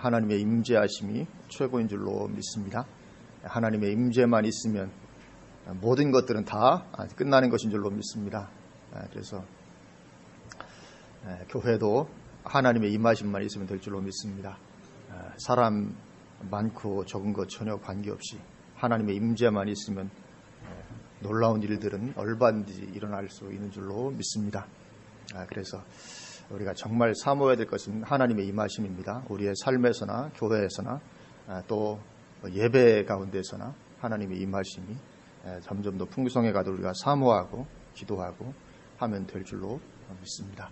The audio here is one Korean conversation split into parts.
하나님의 임재하심이 최고인 줄로 믿습니다. 하나님의 임재만 있으면 모든 것들은 다 끝나는 것인 줄로 믿습니다. 그래서 교회도 하나님의 임하심만 있으면 될 줄로 믿습니다. 사람 많고 적은 것 전혀 관계없이 하나님의 임재만 있으면 놀라운 일들은 얼마든지 일어날 수 있는 줄로 믿습니다. 그래서 우리가 정말 사모해야 될 것은 하나님의 임하심입니다. 우리의 삶에서나 교회에서나 또 예배 가운데서나 하나님의 임하심이 점점 더 풍성해 가도록 우리가 사모하고 기도하고 하면 될 줄로 믿습니다.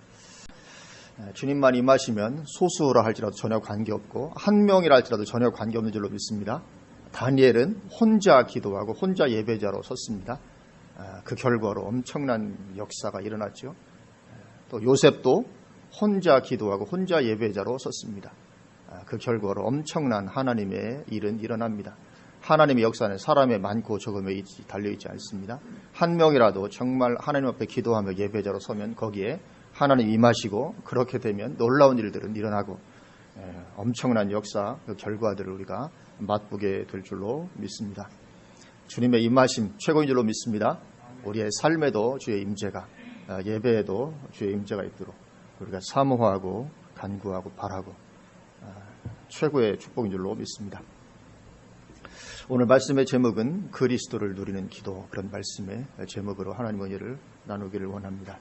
주님만 임하시면 소수라 할지라도 전혀 관계없고 한 명이라 할지라도 전혀 관계없는 줄로 믿습니다. 다니엘은 혼자 기도하고 혼자 예배자로 섰습니다. 그 결과로 엄청난 역사가 일어났죠. 또 요셉도 혼자 기도하고 혼자 예배자로 섰습니다. 그 결과로 엄청난 하나님의 일은 일어납니다. 하나님의 역사는 사람의 많고 적음에 달려있지 않습니다. 한 명이라도 정말 하나님 앞에 기도하며 예배자로 서면 거기에 하나님 임하시고 그렇게 되면 놀라운 일들은 일어나고 엄청난 역사 그 결과들을 우리가 맛보게 될 줄로 믿습니다. 주님의 임하심 최고인 줄로 믿습니다. 우리의 삶에도 주의 임재가 예배에도 주의 임재가 있도록 우리가 사모하고 간구하고 바라고 최고의 축복인 줄로 믿습니다. 오늘 말씀의 제목은 그리스도를 누리는 기도, 그런 말씀의 제목으로 하나님 은혜를 나누기를 원합니다.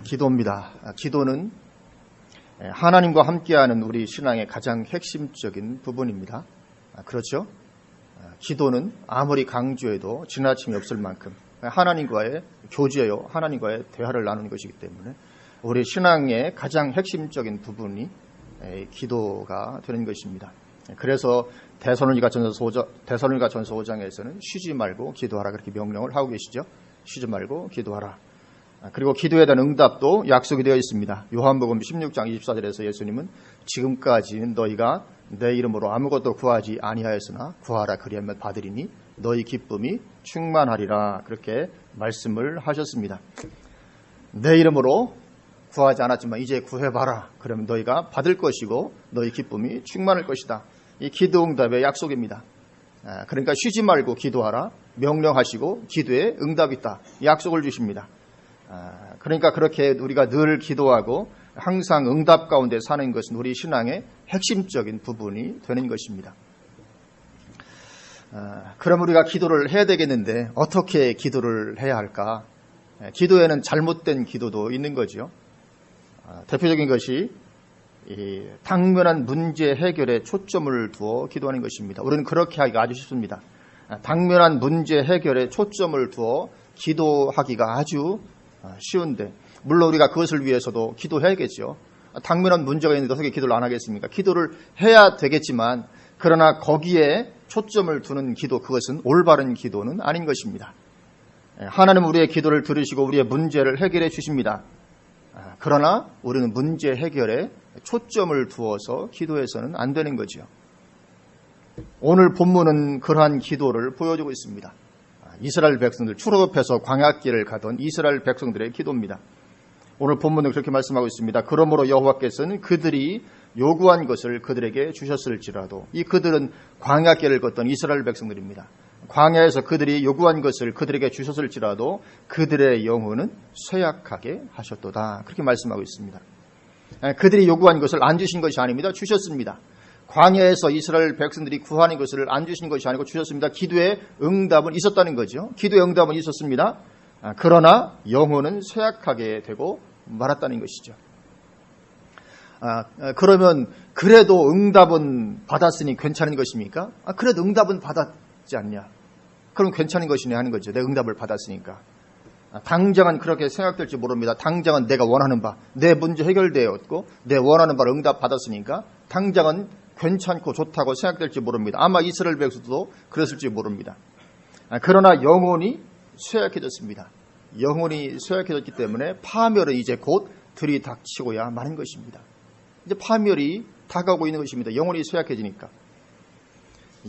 기도입니다. 기도는 하나님과 함께하는 우리 신앙의 가장 핵심적인 부분입니다. 그렇죠? 기도는 아무리 강조해도 지나침이 없을 만큼 하나님과의 교제요, 하나님과의 대화를 나누는 것이기 때문에 우리 신앙의 가장 핵심적인 부분이 기도가 되는 것입니다. 그래서 데살로니가전서 5장에서는 쉬지 말고 기도하라 그렇게 명령을 하고 계시죠. 쉬지 말고 기도하라. 그리고 기도에 대한 응답도 약속이 되어 있습니다. 요한복음 16장 24절에서 예수님은 지금까지는 너희가 내 이름으로 아무것도 구하지 아니하였으나 구하라 그리하면 받으리니 너희 기쁨이 충만하리라 그렇게 말씀을 하셨습니다. 내 이름으로 구하지 않았지만 이제 구해봐라. 그러면 너희가 받을 것이고 너희 기쁨이 충만할 것이다. 이 기도 응답의 약속입니다. 그러니까 쉬지 말고 기도하라 명령하시고 기도에 응답이 있다. 약속을 주십니다. 그러니까 그렇게 우리가 늘 기도하고 항상 응답 가운데 사는 것은 우리 신앙의 핵심적인 부분이 되는 것입니다. 그럼 우리가 기도를 해야 되겠는데 어떻게 기도를 해야 할까? 기도에는 잘못된 기도도 있는 거죠. 대표적인 것이 이 당면한 문제 해결에 초점을 두어 기도하는 것입니다. 우리는 그렇게 하기가 아주 쉽습니다. 당면한 문제 해결에 초점을 두어 기도하기가 아주 쉬운데 물론 우리가 그것을 위해서도 기도해야겠죠. 당면한 문제가 있는데 어떻게 기도를 안 하겠습니까? 기도를 해야 되겠지만 그러나 거기에 초점을 두는 기도, 그것은 올바른 기도는 아닌 것입니다. 하나님은 우리의 기도를 들으시고 우리의 문제를 해결해 주십니다. 그러나 우리는 문제 해결에 초점을 두어서 기도해서는 안 되는 거죠. 오늘 본문은 그러한 기도를 보여주고 있습니다. 이스라엘 백성들, 출애굽해서 광야길을 가던 이스라엘 백성들의 기도입니다. 오늘 본문은 그렇게 말씀하고 있습니다. 그러므로 여호와께서는 그들이 요구한 것을 그들에게 주셨을지라도, 이 그들은 광야길을 걷던 이스라엘 백성들입니다. 광야에서 그들이 요구한 것을 그들에게 주셨을지라도 그들의 영혼은 쇠약하게 하셨도다. 그렇게 말씀하고 있습니다. 그들이 요구한 것을 안 주신 것이 아닙니다. 주셨습니다. 광야에서 이스라엘 백성들이 구하는 것을 안 주신 것이 아니고 주셨습니다. 기도의 응답은 있었다는 거죠. 기도의 응답은 있었습니다. 그러나 영혼은 쇠약하게 되고 말았다는 것이죠. 그러면 그래도 응답은 받았으니 괜찮은 것입니까? 그래도 응답은 받았지 않냐? 그럼 괜찮은 것이네 하는 거죠. 내 응답을 받았으니까. 당장은 그렇게 생각될지 모릅니다. 당장은 내가 원하는 바, 내 문제 해결되었고 내 원하는 바를 응답 받았으니까 당장은 괜찮고 좋다고 생각될지 모릅니다. 아마 이스라엘 백성도 그랬을지 모릅니다. 그러나 영혼이 쇠약해졌습니다. 영혼이 쇠약해졌기 때문에 파멸은 이제 곧 들이닥치고야 마는 것입니다. 이제 파멸이 다가오고 있는 것입니다. 영혼이 쇠약해지니까.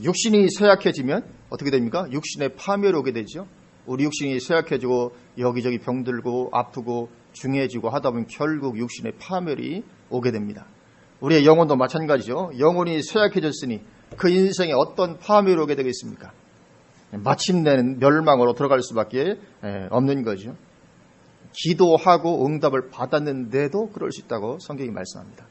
육신이 쇠약해지면 어떻게 됩니까? 육신에 파멸이 오게 되죠. 우리 육신이 쇠약해지고 여기저기 병들고 아프고 중해지고 하다 보면 결국 육신에 파멸이 오게 됩니다. 우리의 영혼도 마찬가지죠. 영혼이 쇠약해졌으니 그 인생에 어떤 파멸이 오게 되겠습니까? 마침내는 멸망으로 들어갈 수밖에 없는 거죠. 기도하고 응답을 받았는데도 그럴 수 있다고 성경이 말씀합니다.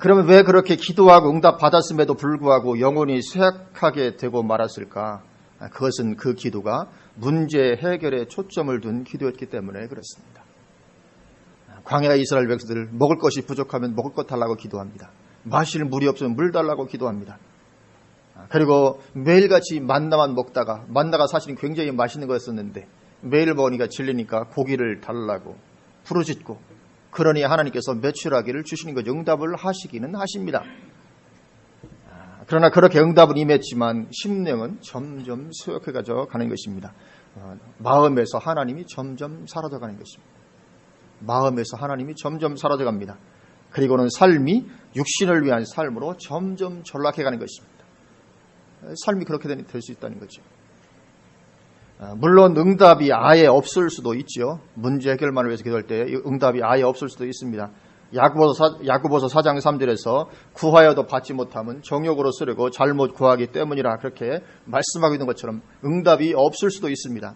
그러면 왜 그렇게 기도하고 응답 받았음에도 불구하고 영혼이 쇠약하게 되고 말았을까? 그것은 그 기도가 문제 해결에 초점을 둔 기도였기 때문에 그렇습니다. 광야 이스라엘 백성들 먹을 것이 부족하면 먹을 것 달라고 기도합니다. 마실 물이 없으면 물 달라고 기도합니다. 그리고 매일같이 만나만 먹다가, 만나가 사실은 굉장히 맛있는 거였었는데 매일 먹으니까 질리니까 고기를 달라고 부르짖고, 그러니 하나님께서 매출하기를 주시는 거죠. 응답을 하시기는 하십니다. 그러나 그렇게 응답은 임했지만 심령은 점점 쇠약해져 가는 것입니다. 마음에서 하나님이 점점 사라져가는 것입니다. 마음에서 하나님이 점점 사라져갑니다. 그리고는 삶이 육신을 위한 삶으로 점점 전락해가는 것입니다. 삶이 그렇게 될 수 있다는 거죠. 물론 응답이 아예 없을 수도 있죠. 문제 해결만을 위해서 기도할 때 응답이 아예 없을 수도 있습니다. 야고보서 4장 3절에서 구하여도 받지 못하면 정욕으로 쓰려고 잘못 구하기 때문이라 그렇게 말씀하고 있는 것처럼 응답이 없을 수도 있습니다.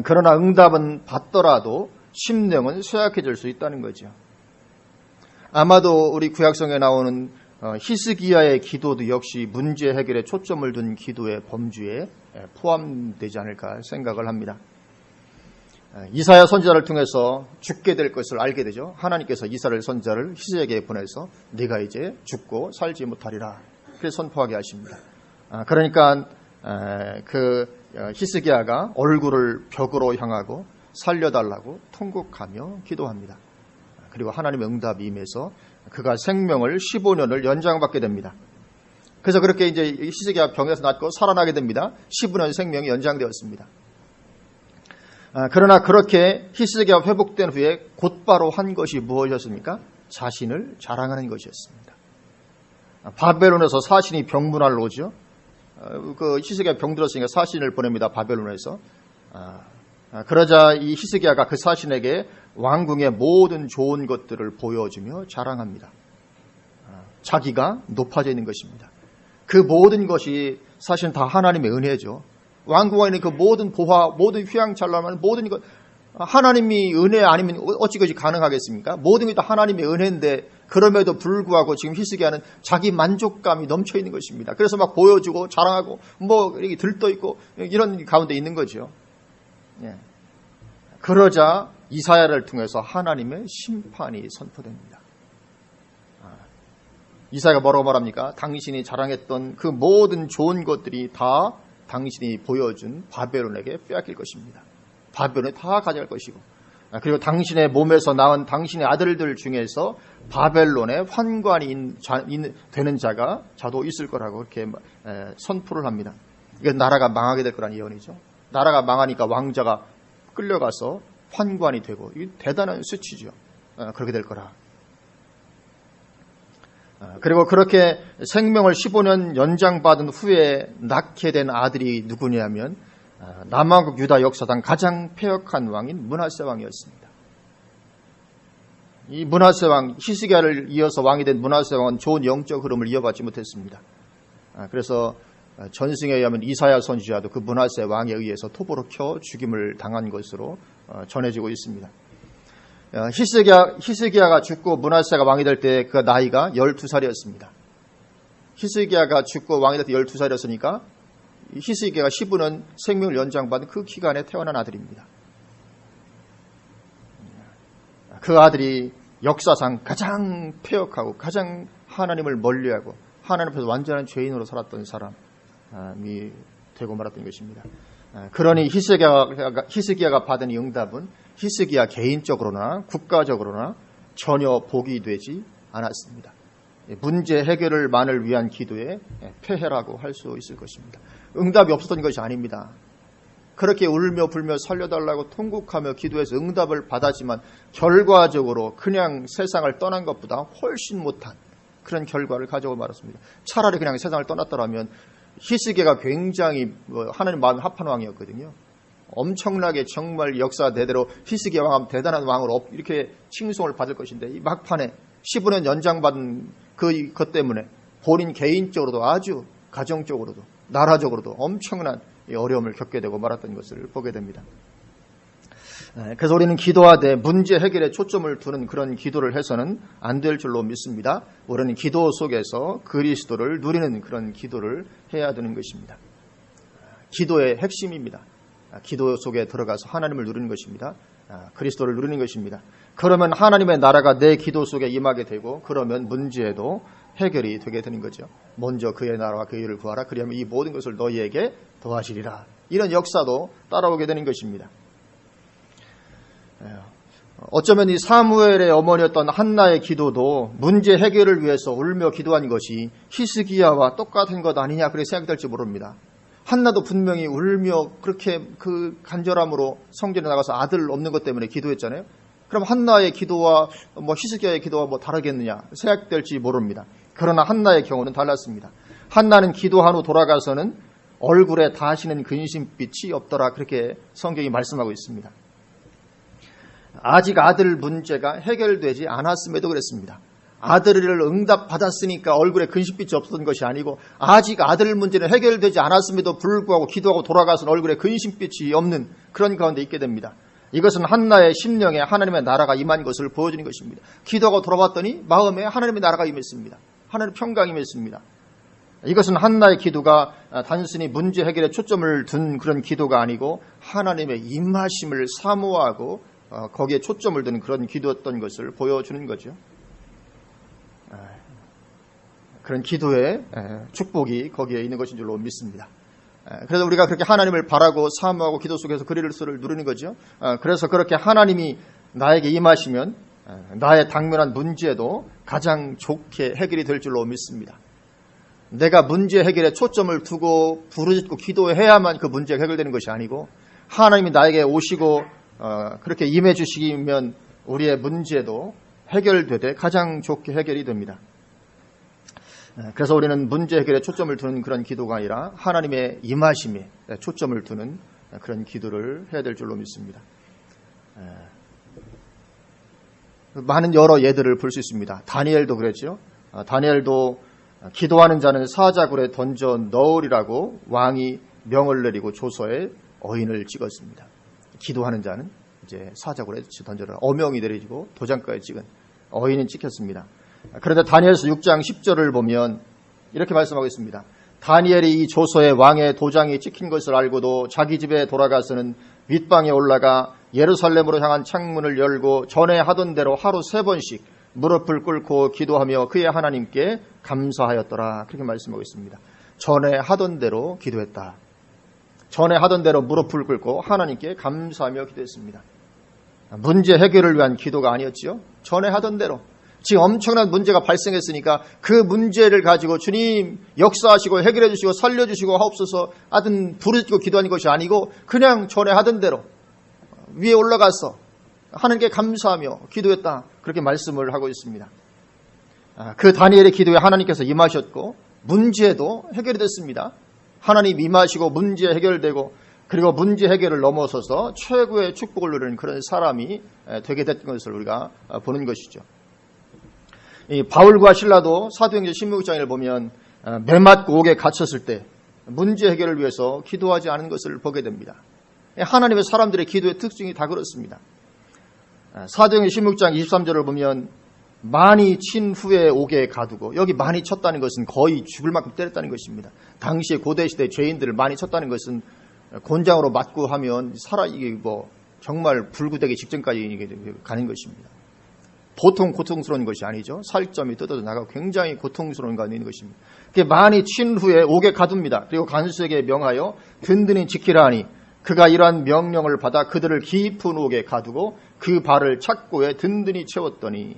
그러나 응답은 받더라도 심령은 쇠약해질 수 있다는 거죠. 아마도 우리 구약성에 나오는 히스기야의 기도도 역시 문제 해결에 초점을 둔 기도의 범주에 포함되지 않을까 생각을 합니다. 이사야 선지자를 통해서 죽게 될 것을 알게 되죠. 하나님께서 이사야 선지자를 히스기야에게 보내서 네가 이제 죽고 살지 못하리라 그렇게 선포하게 하십니다. 그러니까 그 히스기야가 얼굴을 벽으로 향하고 살려달라고 통곡하며 기도합니다. 그리고 하나님의 응답이 임해서 그가 생명을 15년을 연장받게 됩니다. 그래서 그렇게 이제 히스기야 병에서 낫고 살아나게 됩니다. 15년 생명이 연장되었습니다. 그러나 그렇게 히스기야가 회복된 후에 곧바로 한 것이 무엇이었습니까? 자신을 자랑하는 것이었습니다. 바벨론에서 사신이 병문안을 오죠. 그 히스기야 병들었으니까 사신을 보냅니다. 바벨론에서. 그러자 이 히스기야가 그 사신에게 왕궁의 모든 좋은 것들을 보여주며 자랑합니다. 자기가 높아져 있는 것입니다. 그 모든 것이 사실 다 하나님의 은혜죠. 왕궁에 있는 그 모든 보화, 모든 휘황찬란한 모든 것, 하나님이 은혜 아니면 어찌 그것이 가능하겠습니까? 모든 게 다 하나님의 은혜인데 그럼에도 불구하고 지금 히스기야는 자기 만족감이 넘쳐 있는 것입니다. 그래서 막 보여주고 자랑하고 뭐 이렇게 들떠 있고 이런 가운데 있는 거죠. 예. 그러자 이사야를 통해서 하나님의 심판이 선포됩니다. 이사야가 뭐라고 말합니까? 당신이 자랑했던 그 모든 좋은 것들이 다 당신이 보여준 바벨론에게 빼앗길 것입니다. 바벨론에 다 가져갈 것이고, 그리고 당신의 몸에서 낳은 당신의 아들들 중에서 바벨론에 환관이 되는 자가 자도 있을 거라고 그렇게 선포를 합니다. 이게 나라가 망하게 될 거라는 예언이죠. 나라가 망하니까 왕자가 끌려가서 환관이 되고, 이게 대단한 수치죠. 그렇게 될 거라. 그리고 그렇게 생명을 15년 연장받은 후에 낳게 된 아들이 누구냐면 남왕국 유다 역사상 가장 패역한 왕인 므낫세 왕이었습니다. 이 므낫세 왕, 히스기야를 이어서 왕이 된 므낫세 왕은 좋은 영적 흐름을 이어받지 못했습니다. 그래서 전승에 의하면 이사야 선지자도 그 므낫세 왕에 의해서 톱으로 켜 죽임을 당한 것으로 전해지고 있습니다. 히스기야가 죽고 므낫세가 왕이 될 때 그 나이가 12살이었습니다. 히스기야가 죽고 왕이 될 때 12살이었으니까 히스기야가 15년 생명을 연장받은 그 기간에 태어난 아들입니다. 그 아들이 역사상 가장 패역하고 가장 하나님을 멀리하고 하나님 앞에서 완전한 죄인으로 살았던 사람이 되고 말았던 것입니다. 그러니 히스기야가 받은 이 응답은 히스기야 개인적으로나 국가적으로나 전혀 복이 되지 않았습니다. 문제 해결을만을 위한 기도의 폐해라고 할 수 있을 것입니다. 응답이 없었던 것이 아닙니다. 그렇게 울며 불며 살려달라고 통곡하며 기도해서 응답을 받았지만 결과적으로 그냥 세상을 떠난 것보다 훨씬 못한 그런 결과를 가져오고 말았습니다. 차라리 그냥 세상을 떠났더라면 히스기야가 굉장히 하나님 마음이 합한 왕이었거든요. 엄청나게 정말 역사대대로 히스기야 왕은 대단한 왕으로 이렇게 칭송을 받을 것인데 이 막판에 15년 연장받은 그것 때문에 본인 개인적으로도 아주 가정적으로도 나라적으로도 엄청난 어려움을 겪게 되고 말았던 것을 보게 됩니다. 그래서 우리는 기도하되 문제 해결에 초점을 두는 그런 기도를 해서는 안 될 줄로 믿습니다. 우리는 기도 속에서 그리스도를 누리는 그런 기도를 해야 되는 것입니다. 기도의 핵심입니다. 기도 속에 들어가서 하나님을 누리는 것입니다. 그리스도를 누리는 것입니다. 그러면 하나님의 나라가 내 기도 속에 임하게 되고 그러면 문제도 해결이 되게 되는 거죠. 먼저 그의 나라와 그의 의를 구하라. 그리하면 이 모든 것을 너희에게 더하시리라. 이런 역사도 따라오게 되는 것입니다. 어쩌면 이 사무엘의 어머니였던 한나의 기도도 문제 해결을 위해서 울며 기도한 것이 히스기야와 똑같은 것 아니냐 그렇게 생각될지 모릅니다. 한나도 분명히 울며 그렇게 그 간절함으로 성전에 나가서 아들 없는 것 때문에 기도했잖아요. 그럼 한나의 기도와 히스기야의 기도와 다르겠느냐 생각될지 모릅니다. 그러나 한나의 경우는 달랐습니다. 한나는 기도한 후 돌아가서는 얼굴에 다시는 근심빛이 없더라 그렇게 성경이 말씀하고 있습니다. 아직 아들 문제가 해결되지 않았음에도 그랬습니다. 아들을 응답받았으니까 얼굴에 근심빛이 없었던 것이 아니고 아직 아들 문제는 해결되지 않았음에도 불구하고 기도하고 돌아가서는 얼굴에 근심빛이 없는 그런 가운데 있게 됩니다. 이것은 한나의 심령에 하나님의 나라가 임한 것을 보여주는 것입니다. 기도하고 돌아봤더니 마음에 하나님의 나라가 임했습니다. 하나님의 평강이 임했습니다. 이것은 한나의 기도가 단순히 문제 해결에 초점을 둔 그런 기도가 아니고 하나님의 임하심을 사모하고 거기에 초점을 둔 그런 기도였던 것을 보여주는 거죠. 그런 기도의 축복이 거기에 있는 것인 줄로 믿습니다. 그래서 우리가 그렇게 하나님을 바라고 사모하고 기도 속에서 그리스도를 누리는 거죠. 그래서 그렇게 하나님이 나에게 임하시면 나의 당면한 문제도 가장 좋게 해결이 될 줄로 믿습니다. 내가 문제 해결에 초점을 두고 부르짖고 기도해야만 그 문제가 해결되는 것이 아니고 하나님이 나에게 오시고 그렇게 임해 주시면 우리의 문제도 해결되되 가장 좋게 해결이 됩니다. 그래서 우리는 문제 해결에 초점을 두는 그런 기도가 아니라 하나님의 임하심에 초점을 두는 그런 기도를 해야 될 줄로 믿습니다. 많은 여러 예들을 볼 수 있습니다. 다니엘도 그랬죠. 다니엘도 기도하는 자는 사자굴에 던져 넣으리라고 왕이 명을 내리고 조서에 어인을 찍었습니다. 기도하는 자는 이제 사자굴에 던져라. 어명이 내려지고 도장까지 찍은 어인이 찍혔습니다. 그런데 다니엘서 6장 10절을 보면 이렇게 말씀하고 있습니다. 다니엘이 이 조서에 왕의 도장이 찍힌 것을 알고도 자기 집에 돌아가서는 윗방에 올라가 예루살렘으로 향한 창문을 열고 전에 하던 대로 하루 3번씩 무릎을 꿇고 기도하며 그의 하나님께 감사하였더라. 그렇게 말씀하고 있습니다. 전에 하던 대로 기도했다. 전에 하던 대로 무릎을 꿇고 하나님께 감사하며 기도했습니다. 문제 해결을 위한 기도가 아니었지요. 전에 하던 대로. 지금 엄청난 문제가 발생했으니까 그 문제를 가지고 주님 역사하시고 해결해 주시고 살려주시고 하옵소서 하여튼 부르짖고 기도하는 것이 아니고 그냥 전에 하던 대로 위에 올라가서 하나님께 감사하며 기도했다. 그렇게 말씀을 하고 있습니다. 그 다니엘의 기도에 하나님께서 임하셨고 문제도 해결이 됐습니다. 하나님 임하시고 문제 해결되고 그리고 문제 해결을 넘어서서 최고의 축복을 누리는 그런 사람이 되게 됐던 것을 우리가 보는 것이죠. 이 바울과 실라도 사도행전 16장을 보면 매맞고 옥에 갇혔을 때 문제 해결을 위해서 기도하지 않은 것을 보게 됩니다. 하나님의 사람들의 기도의 특징이 다 그렇습니다. 사도행전 16장 23절을 보면 많이 친 후에 옥에 가두고 여기 많이 쳤다는 것은 거의 죽을 만큼 때렸다는 것입니다. 당시에 고대시대 죄인들을 많이 쳤다는 것은 곤장으로 맞고 하면 이게 정말 불구되기 직전까지 가는 것입니다. 보통 고통스러운 것이 아니죠. 살점이 뜯어져 나가고 굉장히 고통스러운 가운데 있는 것입니다. 많이 친 후에 옥에 가둡니다. 그리고 간수에게 명하여 든든히 지키라 하니 그가 이러한 명령을 받아 그들을 깊은 옥에 가두고 그 발을 착고에 든든히 채웠더니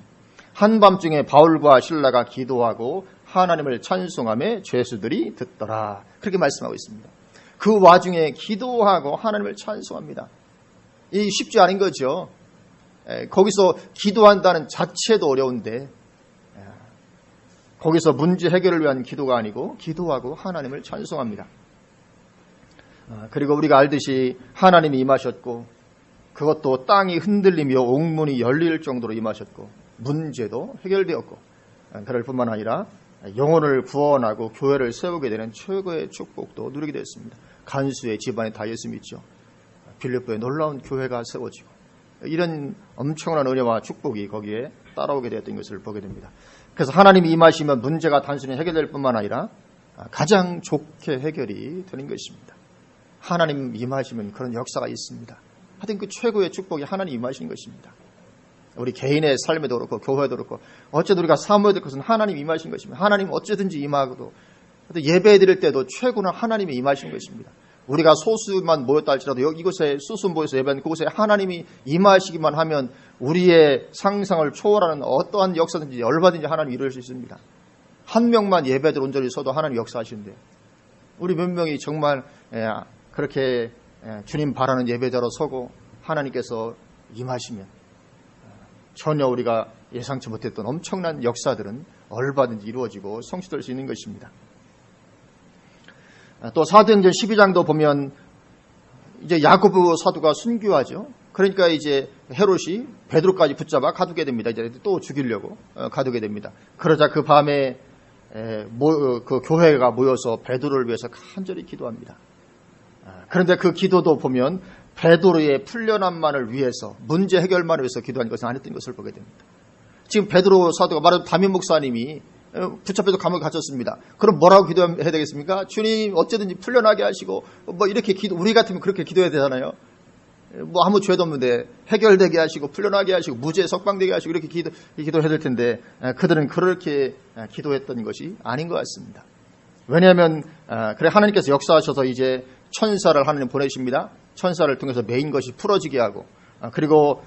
한밤중에 바울과 실라가 기도하고 하나님을 찬송하며 죄수들이 듣더라. 그렇게 말씀하고 있습니다. 그 와중에 기도하고 하나님을 찬송합니다. 이 쉽지 않은 거죠. 거기서 기도한다는 자체도 어려운데 거기서 문제 해결을 위한 기도가 아니고 기도하고 하나님을 찬송합니다. 그리고 우리가 알듯이 하나님이 임하셨고 그것도 땅이 흔들리며 옥문이 열릴 정도로 임하셨고 문제도 해결되었고 그럴 뿐만 아니라 영혼을 구원하고 교회를 세우게 되는 최고의 축복도 누리게 됐습니다. 간수의 집안이 다 예수 믿죠. 빌립보에 놀라운 교회가 세워지고 이런 엄청난 은혜와 축복이 거기에 따라오게 되었던 것을 보게 됩니다. 그래서 하나님이 임하시면 문제가 단순히 해결될 뿐만 아니라 가장 좋게 해결이 되는 것입니다. 하나님 임하시면 그런 역사가 있습니다. 하여튼 그 최고의 축복이 하나님 임하시는 것입니다. 우리 개인의 삶에도 그렇고 교회도 그렇고 어쨌든 우리가 사모해야 될 것은 하나님 임하신 것입니다. 하나님 어쨌든지 임하고도 예배 드릴 때도 최고는 하나님이 임하신 것입니다. 우리가 소수만 모였다 할지라도 이곳에 수수 모여서 예배하는 그곳에 하나님이 임하시기만 하면 우리의 상상을 초월하는 어떠한 역사든지 얼마든지 하나님이 이룰 수 있습니다. 한 명만 예배들 온전히 서도 하나님 역사하시는데 우리 몇 명이 정말 그렇게 주님 바라는 예배자로 서고 하나님께서 임하시면 전혀 우리가 예상치 못했던 엄청난 역사들은 얼마든지 이루어지고 성취될 수 있는 것입니다. 또 사도행전 12장도 보면 이제 야고보 사도가 순교하죠. 그러니까 이제 헤롯이 베드로까지 붙잡아 가두게 됩니다. 이제 또 죽이려고 가두게 됩니다. 그러자 그 밤에 그 교회가 모여서 베드로를 위해서 간절히 기도합니다. 그런데 그 기도도 보면 베드로의 풀려남만을 위해서 문제 해결만을 위해서 기도한 것은 아니었던 것을 보게 됩니다. 지금 베드로 사도가 말하는 담임 목사님이 붙잡혀서 감옥에 갇혔습니다. 그럼 뭐라고 기도해야 되겠습니까? 주님 어쨌든지 풀려나게 하시고 뭐 이렇게 우리 같으면 그렇게 기도해야 되잖아요. 뭐 아무 죄도 없는데 해결되게 하시고 풀려나게 하시고 무죄 석방되게 하시고 이렇게 기도해야 될 텐데 그들은 그렇게 기도했던 것이 아닌 것 같습니다. 왜냐하면 그래 하나님께서 역사하셔서 이제 천사를 하나님 보내십니다. 천사를 통해서 메인 것이 풀어지게 하고 그리고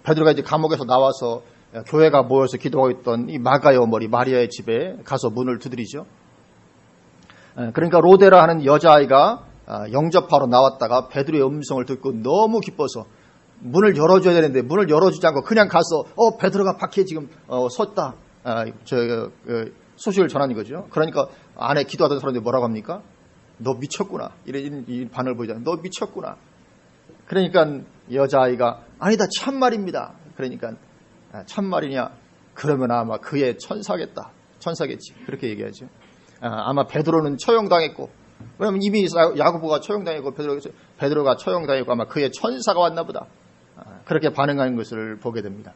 베드로가 이제 감옥에서 나와서 교회가 모여서 기도하고 있던 이 마가의 어머니 마리아의 집에 가서 문을 두드리죠. 그러니까 로데라 하는 여자아이가 영접하러 나왔다가 베드로의 음성을 듣고 너무 기뻐서 문을 열어줘야 되는데 문을 열어주지 않고 그냥 가서 베드로가 밖에 지금 섰다 소식을 전하는 거죠. 그러니까 안에 기도하던 사람들이 뭐라고 합니까? 너 미쳤구나. 이 반응을 보이잖아요. 너 미쳤구나. 그러니까 여자아이가 아니다 참말입니다. 그러니까 참말이냐? 그러면 아마 그의 천사겠지. 그렇게 얘기하죠. 아마 베드로는 처형당했고 왜냐하면 이미 야고보가 처형당했고 베드로가 처형당했고 아마 그의 천사가 왔나 보다. 그렇게 반응하는 것을 보게 됩니다.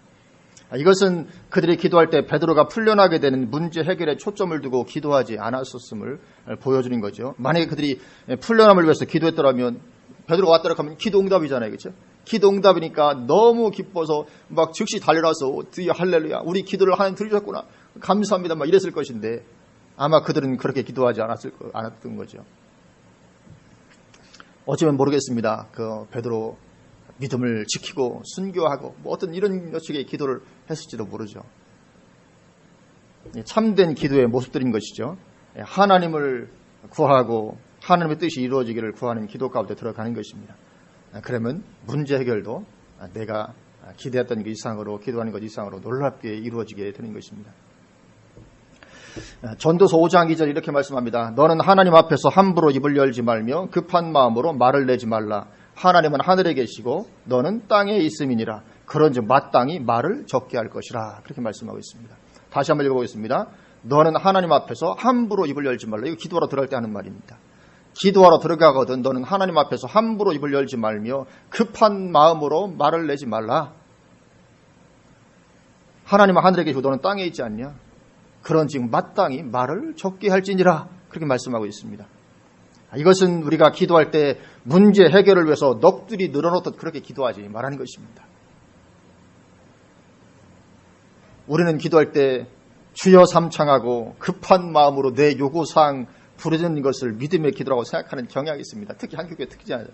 이것은 그들이 기도할 때 베드로가 풀려나게 되는 문제 해결에 초점을 두고 기도하지 않았었음을 보여주는 거죠. 만약에 그들이 풀려남을 위해서 기도했더라면 베드로가 왔다고 하면 기도 응답이잖아요. 그렇죠? 기도 응답이니까 너무 기뻐서 막 즉시 달려나서 드디어 할렐루야 우리 기도를 하나님 들으셨구나 감사합니다 막 이랬을 것인데 아마 그들은 그렇게 기도하지 않았던 거죠. 어쩌면 모르겠습니다. 그 베드로 믿음을 지키고 순교하고 뭐 어떤 이런 식의 기도를 했을지도 모르죠. 참된 기도의 모습들인 것이죠. 하나님을 구하고 하나님의 뜻이 이루어지기를 구하는 기도 가운데 들어가는 것입니다. 그러면 문제 해결도 내가 기대했던 것 이상으로 기도하는 것 이상으로 놀랍게 이루어지게 되는 것입니다. 전도서 5장 2절 이렇게 말씀합니다. 너는 하나님 앞에서 함부로 입을 열지 말며 급한 마음으로 말을 내지 말라. 하나님은 하늘에 계시고 너는 땅에 있음이니라. 그런즉 마땅히 말을 적게 할 것이라. 그렇게 말씀하고 있습니다. 다시 한번 읽어보겠습니다. 너는 하나님 앞에서 함부로 입을 열지 말라. 이거 기도하러 들어갈 때 하는 말입니다. 기도하러 들어가거든 너는 하나님 앞에서 함부로 입을 열지 말며 급한 마음으로 말을 내지 말라. 하나님은 하늘에 계시고 너는 땅에 있지 않냐? 그런즉 마땅히 말을 적게 할지니라. 그렇게 말씀하고 있습니다. 이것은 우리가 기도할 때 문제 해결을 위해서 넋들이 늘어놓듯 그렇게 기도하지 말하는 것입니다. 우리는 기도할 때 주여 삼창하고 급한 마음으로 내 요구사항 부르짖는 것을 믿음의 기도라고 생각하는 경향이 있습니다. 특히 한국교회 특히잖아요.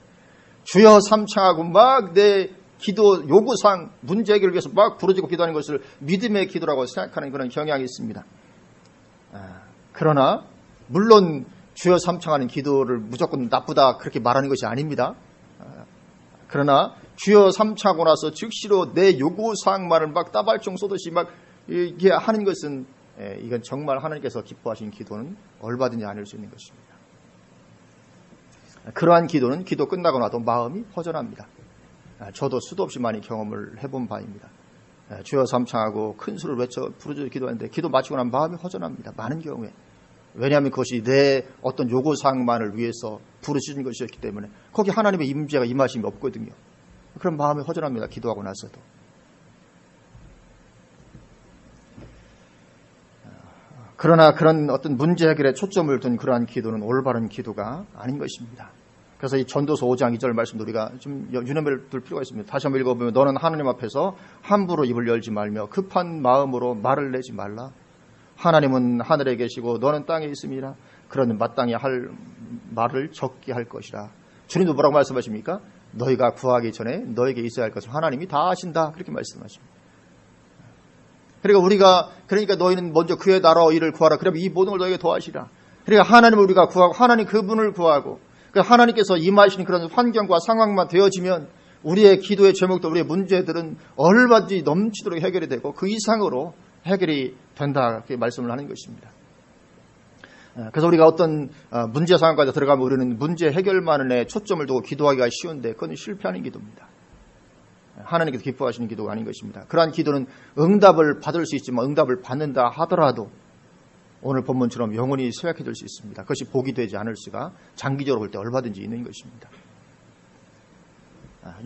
주여 삼창하고 막 내 기도 요구사항 문제 해결을 위해서 막 부르짖고 기도하는 것을 믿음의 기도라고 생각하는 그런 경향이 있습니다. 그러나 물론 주여 삼창하는 기도를 무조건 나쁘다 그렇게 말하는 것이 아닙니다. 그러나 주여 삼창하고 나서 즉시로 내 요구사항만을 막 따발총 쏘듯이 막 이게 하는 것은 이건 정말 하나님께서 기뻐하시는 기도는 얼마든지 아닐 수 있는 것입니다. 그러한 기도는 기도 끝나고 나도 마음이 허전합니다. 저도 수도 없이 많이 경험을 해본 바입니다. 주여 삼창하고 큰 수를 외쳐 부르짖어 기도하는데 기도 마치고 나면 마음이 허전합니다. 많은 경우에. 왜냐하면 그것이 내 어떤 요구사항만을 위해서 부르짖은 것이었기 때문에 거기 하나님의 임재가 임하심이 없거든요. 그럼 마음이 허전합니다. 기도하고 나서도. 그러나 그런 어떤 문제 해결에 초점을 둔 그러한 기도는 올바른 기도가 아닌 것입니다. 그래서 이 전도서 5장 2절 말씀도 우리가 좀 유념을 둘 필요가 있습니다. 다시 한번 읽어보면 너는 하나님 앞에서 함부로 입을 열지 말며 급한 마음으로 말을 내지 말라. 하나님은 하늘에 계시고 너는 땅에 있음이라. 그런 마땅히 할 말을 적게 할 것이라. 주님도 뭐라고 말씀하십니까? 너희가 구하기 전에 너에게 있어야 할 것을 하나님이 다 아신다. 그렇게 말씀하십니다. 그러니까 너희는 먼저 그의 나라와 일을 구하라. 그러면 이 모든 걸 너에게 더하시라. 그러니까 하나님을 우리가 구하고 하나님 그분을 구하고 그러니까 하나님께서 임하시는 그런 환경과 상황만 되어지면 우리의 기도의 제목도 우리의 문제들은 얼마든지 넘치도록 해결이 되고 그 이상으로 해결이 된다. 그렇게 말씀을 하는 것입니다. 그래서 우리가 어떤 문제 상황까지 들어가면 우리는 문제 해결만에 초점을 두고 기도하기가 쉬운데 그건 실패하는 기도입니다. 하나님께서 기뻐하시는 기도가 아닌 것입니다. 그러한 기도는 응답을 받을 수 있지만 응답을 받는다 하더라도 오늘 본문처럼 영원히 쇠약해질 수 있습니다. 그것이 복이 되지 않을 수가 장기적으로 볼 때 얼마든지 있는 것입니다.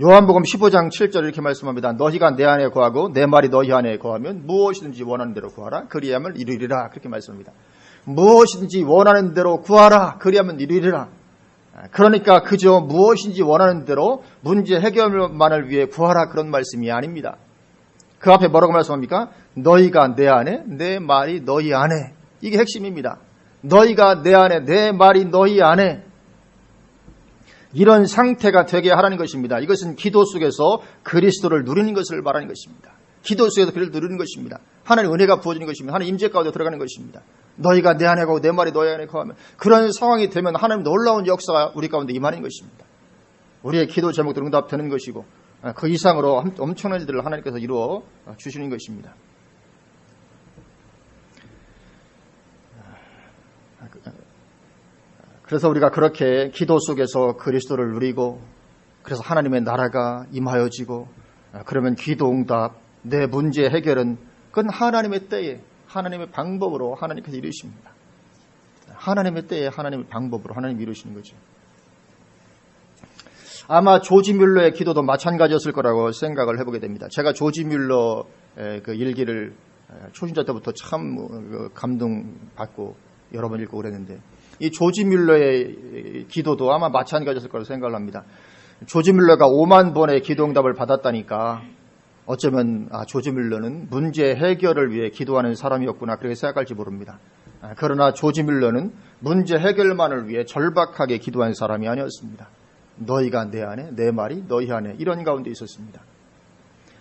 요한복음 15장 7절 이렇게 말씀합니다. 너희가 내 안에 거하고 내 말이 너희 안에 거하면 무엇이든지 원하는 대로 구하라. 그리하면 이루리라. 그렇게 말씀합니다. 무엇이든지 원하는 대로 구하라. 그리하면 이루리라. 그러니까 그저 무엇인지 원하는 대로 문제 해결만을 위해 구하라 그런 말씀이 아닙니다. 그 앞에 뭐라고 말씀합니까? 너희가 내 안에 내 말이 너희 안에. 이게 핵심입니다. 너희가 내 안에 내 말이 너희 안에. 이런 상태가 되게 하라는 것입니다. 이것은 기도 속에서 그리스도를 누리는 것을 말하는 것입니다. 기도 속에서 그를 누리는 것입니다. 하나님 은혜가 부어지는 것입니다. 하나님 임재 가운데 들어가는 것입니다. 너희가 내 안에 거하고 내 말이 너희 안에 거하면 그런 상황이 되면 하나님 놀라운 역사가 우리 가운데 임하는 것입니다. 우리의 기도 제목도 응답되는 것이고 그 이상으로 엄청난 일들을 하나님께서 이루어 주시는 것입니다. 그래서 우리가 그렇게 기도 속에서 그리스도를 누리고 그래서 하나님의 나라가 임하여지고 그러면 기도 응답, 내 문제 해결은 그건 하나님의 때에 하나님의 방법으로 하나님께서 이루십니다. 하나님의 때에 하나님의 방법으로 하나님이 이루시는 거죠. 아마 조지 뮬러의 기도도 마찬가지였을 거라고 생각을 해보게 됩니다. 제가 조지 뮬러의 그 일기를 초신자 때부터 참 감동받고 여러 번 읽고 그랬는데 이 조지 뮬러의 기도도 아마 마찬가지였을 거라고 생각을 합니다. 조지 뮬러가 5만 번의 기도 응답을 받았다니까 어쩌면 조지 뮬러는 문제 해결을 위해 기도하는 사람이었구나 그렇게 생각할지 모릅니다. 그러나 조지 뮬러는 문제 해결만을 위해 절박하게 기도한 사람이 아니었습니다. 너희가 내 안에 내 말이 너희 안에 이런 가운데 있었습니다.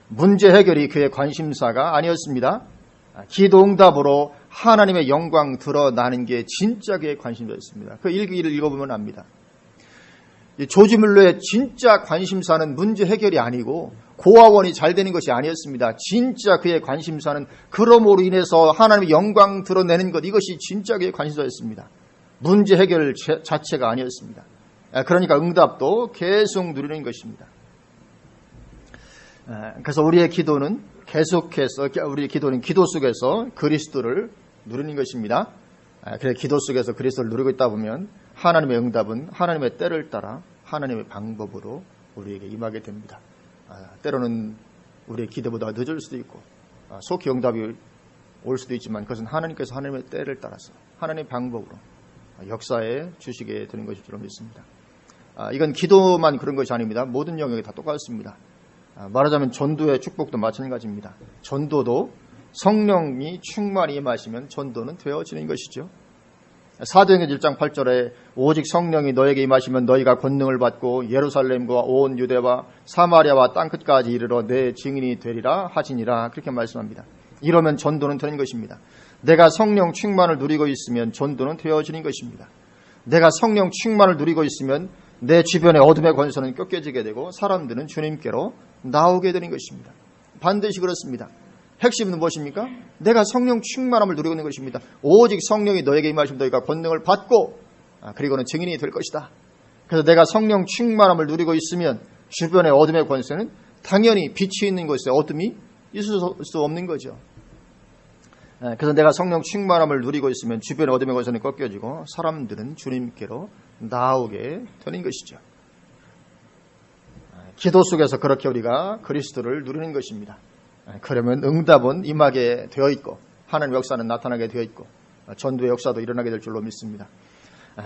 문제 해결이 그의 관심사가 아니었습니다. 기도 응답으로 하나님의 영광 드러나는 게 진짜 그의 관심사였습니다. 그 일기를 읽어보면 압니다. 조지 뮬러의 진짜 관심사는 문제 해결이 아니고 고아원이 잘 되는 것이 아니었습니다. 진짜 그의 관심사는 그럼으로 인해서 하나님의 영광 드러내는 것 이것이 진짜 그의 관심사였습니다. 문제 해결 자체가 아니었습니다. 그러니까 응답도 계속 누리는 것입니다. 그래서 우리의 기도는 계속해서 우리의 기도는 기도 속에서 그리스도를 누리는 것입니다. 그래서 기도 속에서 그리스도를 누리고 있다 보면 하나님의 응답은 하나님의 때를 따라 하나님의 방법으로 우리에게 임하게 됩니다. 때로는 우리의 기대보다 늦을 수도 있고 속히 응답이 올 수도 있지만 그것은 하나님께서 하나님의 때를 따라서 하나님의 방법으로 역사에 주시게 되는 것일 줄 믿습니다. 이건 기도만 그런 것이 아닙니다. 모든 영역이 다 똑같습니다. 말하자면 전도의 축복도 마찬가지입니다. 전도도 성령이 충만히 임하시면 전도는 되어지는 것이죠. 사도행전 1장 8절에 오직 성령이 너에게 임하시면 너희가 권능을 받고 예루살렘과 온 유대와 사마리아와 땅끝까지 이르러 내 증인이 되리라 하시니라 그렇게 말씀합니다. 이러면 전도는 되는 것입니다. 내가 성령 충만을 누리고 있으면 전도는 되어지는 것입니다. 내가 성령 충만을 누리고 있으면 내 주변의 어둠의 권세는 꺾여지게 되고 사람들은 주님께로 나오게 되는 것입니다. 반드시 그렇습니다. 핵심은 무엇입니까? 내가 성령 충만함을 누리고 있는 것입니다. 오직 성령이 너에게 임하시면 너희가 권능을 받고 그리고는 증인이 될 것이다. 그래서 내가 성령 충만함을 누리고 있으면 주변의 어둠의 권세는 당연히 빛이 있는 곳에 어둠이 있을 수 없는 거죠. 그래서 내가 성령 충만함을 누리고 있으면 주변의 어둠의 권세는 꺾여지고 사람들은 주님께로 나오게 되는 것이죠. 기도 속에서 그렇게 우리가 그리스도를 누리는 것입니다. 그러면 응답은 임하게 되어 있고 하나님의 역사는 나타나게 되어 있고 전도의 역사도 일어나게 될 줄로 믿습니다.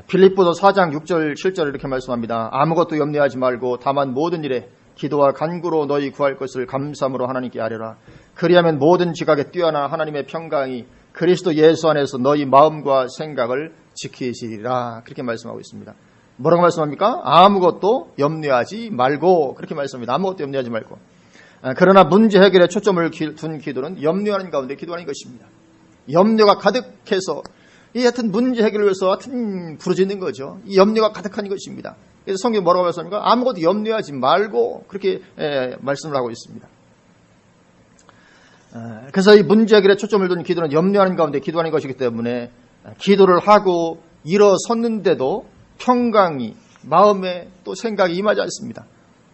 빌립보서 4장 6절 7절 이렇게 말씀합니다. 아무것도 염려하지 말고 다만 모든 일에 기도와 간구로 너희 구할 것을 감사함으로 하나님께 아뢰라. 그리하면 모든 지각에 뛰어나 하나님의 평강이 그리스도 예수 안에서 너희 마음과 생각을 지키시리라. 그렇게 말씀하고 있습니다. 뭐라고 말씀합니까? 아무것도 염려하지 말고 그렇게 말씀합니다. 아무것도 염려하지 말고. 그러나 문제 해결에 초점을 둔 기도는 염려하는 가운데 기도하는 것입니다. 염려가 가득해서 이 하여튼 문제 해결을 위해서 하여튼 부르짖는 거죠. 이 염려가 가득한 것입니다. 그래서 성경이 뭐라고 말씀합니까? 아무것도 염려하지 말고 그렇게 말씀을 하고 있습니다. 그래서 이 문제 해결에 초점을 둔 기도는 염려하는 가운데 기도하는 것이기 때문에 기도를 하고 일어섰는데도 평강이 마음에 또 생각이 임하지 않습니다.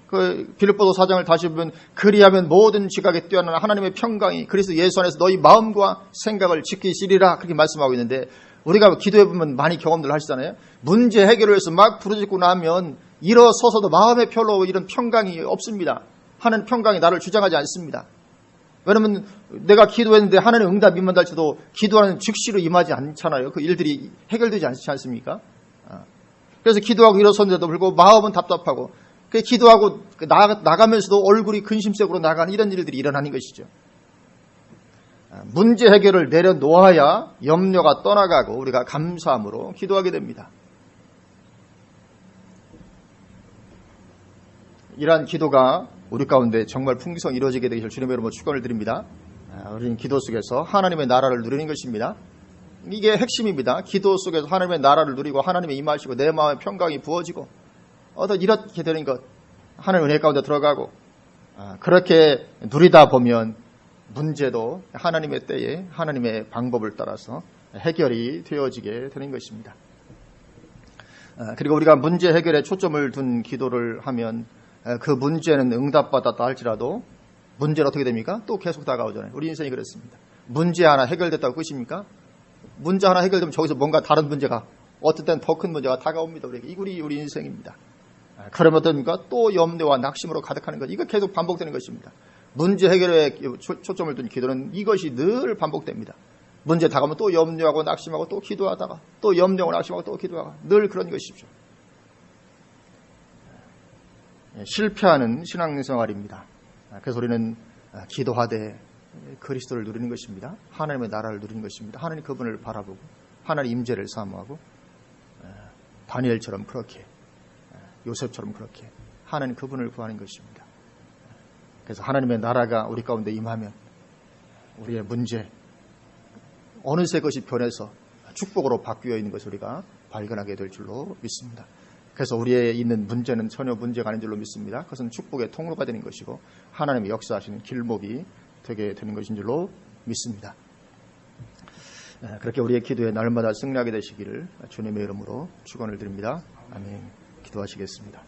그 빌립보서 4장을 다시 보면 그리하면 모든 지각에 뛰어난 하나님의 평강이 그리스도 예수 안에서 너희 마음과 생각을 지키시리라 그렇게 말씀하고 있는데 우리가 기도해 보면 많이 경험들 하시잖아요. 문제 해결을 위해서 막 부르짖고 나면 일어서서도 마음에 별로 이런 평강이 없습니다. 하나님 평강이 나를 주장하지 않습니다. 왜냐하면 내가 기도했는데 하나님 응답 임한달지도 기도하는 즉시로 임하지 않잖아요. 그 일들이 해결되지 않지 않습니까? 그래서 기도하고 일어섰는데도 불구하고 마음은 답답하고 기도하고 나가면서도 얼굴이 근심색으로 나가는 이런 일들이 일어나는 것이죠. 문제 해결을 내려놓아야 염려가 떠나가고 우리가 감사함으로 기도하게 됩니다. 이러한 기도가 우리 가운데 정말 풍성히 이루어지게 되기를 주님의 이름으로 축원을 드립니다. 우리는 기도 속에서 하나님의 나라를 누리는 것입니다. 이게 핵심입니다. 기도 속에서 하나님의 나라를 누리고 하나님의 임하시고 내 마음에 평강이 부어지고 이렇게 되는 것 하나님의 은혜 가운데 들어가고 그렇게 누리다 보면 문제도 하나님의 때에 하나님의 방법을 따라서 해결이 되어지게 되는 것입니다. 그리고 우리가 문제 해결에 초점을 둔 기도를 하면 그 문제는 응답받았다 할지라도 문제는 어떻게 됩니까? 또 계속 다가오잖아요. 우리 인생이 그렇습니다. 문제 하나 해결됐다고 끝입니까? 문제 하나 해결되면 저기서 뭔가 다른 문제가 어떨 땐 더 큰 문제가 다가옵니다. 우리 인생입니다. 그러면 어떻습니까? 또 염려와 낙심으로 가득하는 것. 이거 계속 반복되는 것입니다. 문제 해결에 초점을 둔 기도는 이것이 늘 반복됩니다. 문제 다가오면 또 염려하고 낙심하고 또 기도하다가 또 염려하고 낙심하고 또 기도하고 늘 그런 것이죠. 실패하는 신앙생활입니다. 그래서 우리는 기도하되 그리스도를 누리는 것입니다. 하나님의 나라를 누리는 것입니다. 하나님 그분을 바라보고 하나님 임재를 사모하고 다니엘처럼 그렇게 요셉처럼 그렇게 하나님 그분을 구하는 것입니다. 그래서 하나님의 나라가 우리 가운데 임하면 우리의 문제 어느새 것이 변해서 축복으로 바뀌어 있는 것을 우리가 발견하게 될 줄로 믿습니다. 그래서 우리의 있는 문제는 전혀 문제가 아닌 줄로 믿습니다. 그것은 축복의 통로가 되는 것이고 하나님의 역사하시는 길목이 되게 되는 것인 줄로 믿습니다. 그렇게 우리의 기도에 날마다 승리하게 되시기를 주님의 이름으로 축원을 드립니다. 아멘. 기도하시겠습니다.